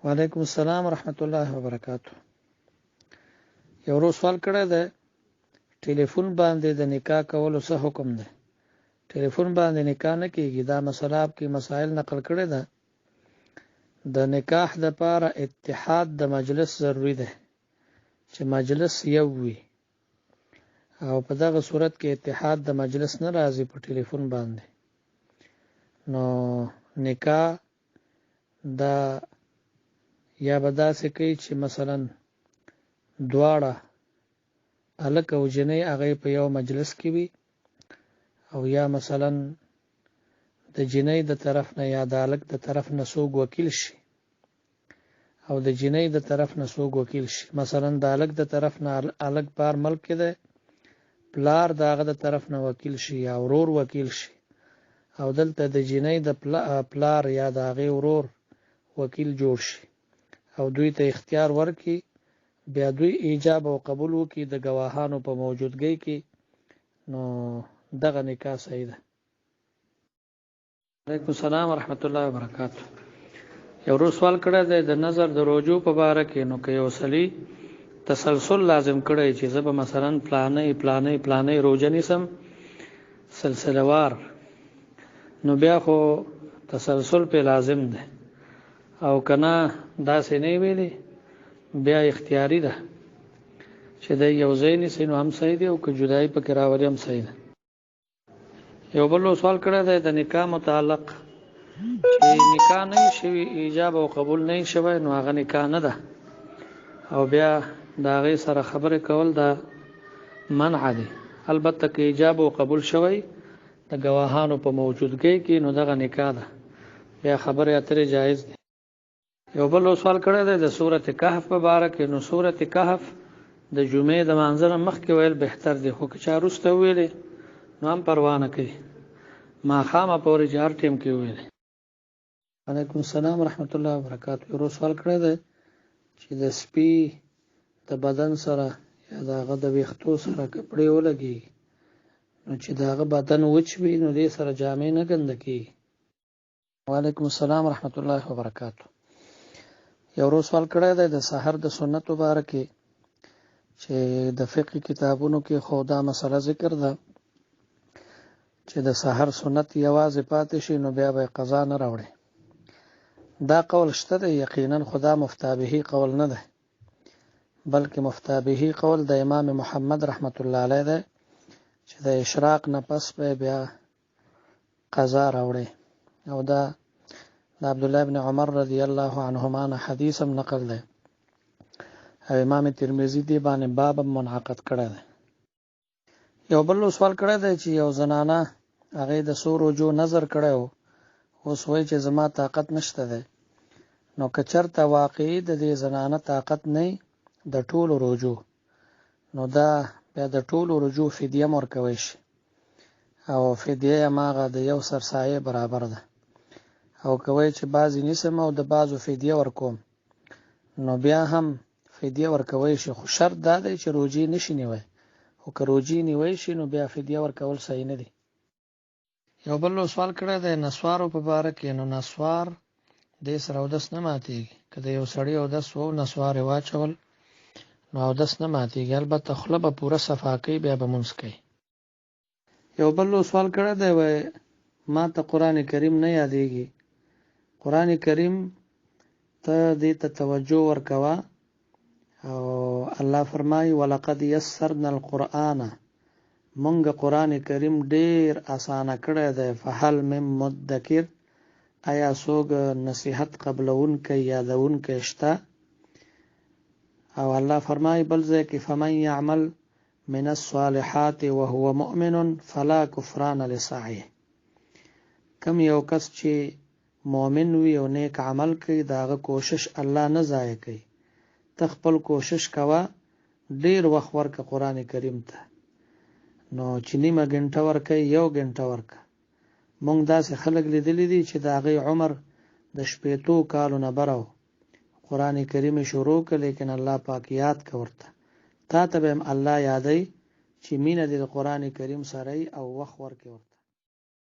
وعلیکم السلام ورحمت الله وبرکاتہ. یو ورو سوال کړی دی، ټلیفون باندې د نکاح کولو څه حکم دی؟ ټلیفون باندې نکاح نه کیږي. دا مسله کې مسائل نقل کړی ده. د نکاح د لپاره اتحاد د مجلس ضروری دی، چې مجلس یو وي، او په دغه صورت کې اتحاد د مجلس نه راځي په ټلیفون باندې. نو نکاح دا یا به داسې کوي چې مثلا دواړه هلک او جنۍ هغه په یو مجلس کې وي، او یا مثلا د جنۍ د طرف نه یا د هلک د طرف نه څوک وکیل شي، او د جنۍ د طرف نه څوک وکیل شي. مثلا د هلک د طرف نه هلک بار ملک کې دی، پلار د هغه د طرف نه وکیل شي یا ورور وکیل شي، او دلته د جنۍ د پلار یا د هغې ورور وکیل جوړ شي، او دوی ته اختیار ورکړي، بیا دوی ایجاب او قبول وکړي د ګواهانو په موجودګۍ کې، نو دغه نکاح صحیح ده. وعلیکم السلام ورحمت الله وبرکاتہ. یو ورو سوال کړی دی د نظر د روجو په باره کې. نو که یو سړي تسلسل لازم کړی چې زه به مثلا پلانې روجه نیسم سلسله وار، نو بیا خو تسلسل په لازم ده، او کنا داسې نه ویلي بیا اختیاري ده چې د یو ځای نیسي نو هم صحیح دی، او که جدایي پکې راولي هم صحیح ده. یو بل سوال کړی دی د نکاح متعلق، چې نکاح نه شوي ایجاب او قبول نه شوی نو هغه نکاح نه ده، او بیا د هغې سره خبرې کول دا منع دي. البته که ایجاب او قبول شوی د ګواهانو په موجودګۍ کې نو دغه نکاح ده، بیا خبرې اترې جایز دي. یو بل سوال کړی دی د سورۃ کهف په باره کې. نو سورۃ کهف د جمعې د مانځه نه مخکې ویل بهتر دی، خو که چا وروسته وویلې نو هم پروا نه کوي، ماښامه پورې چې هر ټیم کې وویلې. وعلیکم السلام ورحمت الله وبرکاتہ. یو سوال کړی دی چې د سپي د بدن سره یا د هغه د ویښتو سره کپړې ولګي، نو چې د هغه بدن وچ وي نو دې سره جامې نه ګنده کېږي. وعلیکم السلام ورحمت الله وبرکاتہ. یو ورو سوال کړی دی د سحر د سنتو باره کې، چې د فقه کتابونو کې خو دا مسله ذکر ده چې د سحر سنت یوازې پاتې شي نو بیا به قضا نه راوړي. دا قول شته دی یقینا، خدا مفتابهی قول نه ده، بلکې مفتابهی قول د امام محمد رحمت الله علیه ده چې د اشراق نه پس به بیا قضا راوړي. او دا د عبد الله ابن عمر رضی الله عنهما نه حدیث هم نقل ده، او امام ترمذی دی باندې باب منعقد کړی ده. یو بل سوال کړی دی چې یو زنانه هغې د څو روجو نظر کړی و، اوس وایي چې زما طاقت نشته دی. نو که چېرته واقعي د دې زنانه طاقت نه د ټولو روجو، نو دا بیا د ټولو روجو فدیه ورکوی شي، او فدیه هماغه د یو سرسایه برابر ده. او کوي چې بعضې نیسم او د بعضو فدیه ورکوم، نو بیا هم فدیه ورکوی شي، خو شرط دا دی چې روجې نشي نیوی، خو که روجې نیوی شي نو بیا فدیه ورکول صحیح نه دي. یو بل سوال کړی دی نسوارو په باره کې. نو نسوار دې سره اودس نه ماتېږي، که د یو سړي اودس و نسوار یې واچول نو اودس نه ماتېږي، البته خوله به پوره صفا کوي، بیا به مونځ کوي. یو بل سوال کړی دی وایي ما ته قرآن کریم نه یادېږي. قرآن کریم ته دې ته توجه ورکوه، او الله فرمایي ولقد یسرنا القرآن، مونږ قرآن کریم ډیر اسانه کړی دی، فهل من مدکر، آیا څوک نصیحت قبلونکی یادونکی شته؟ او الله فرمایي بل ځای کې فمن یعمل من الصالحات وهو مؤمن فلا کفران لسعیه، کم یو کس چې مؤمن وي او نیک عمل کوي د هغه کوشش الله نه ضایع کوي. ته خپل کوشش کوه، ډیر وخت ورکه قرآن کریم ته، نو چې نیمه ګنټه ورکوي یو ګنټه ورکه. مونږ داسې خلک لیدلی دي چې د هغې عمر د 80 کالو نه بره و، قرآن کریم شروع که، لیکن الله پاک یاد که ورته، تا ته به هم الله یادوي چې مینه دې د قرآن کریم سره او وخت ورکې ورته.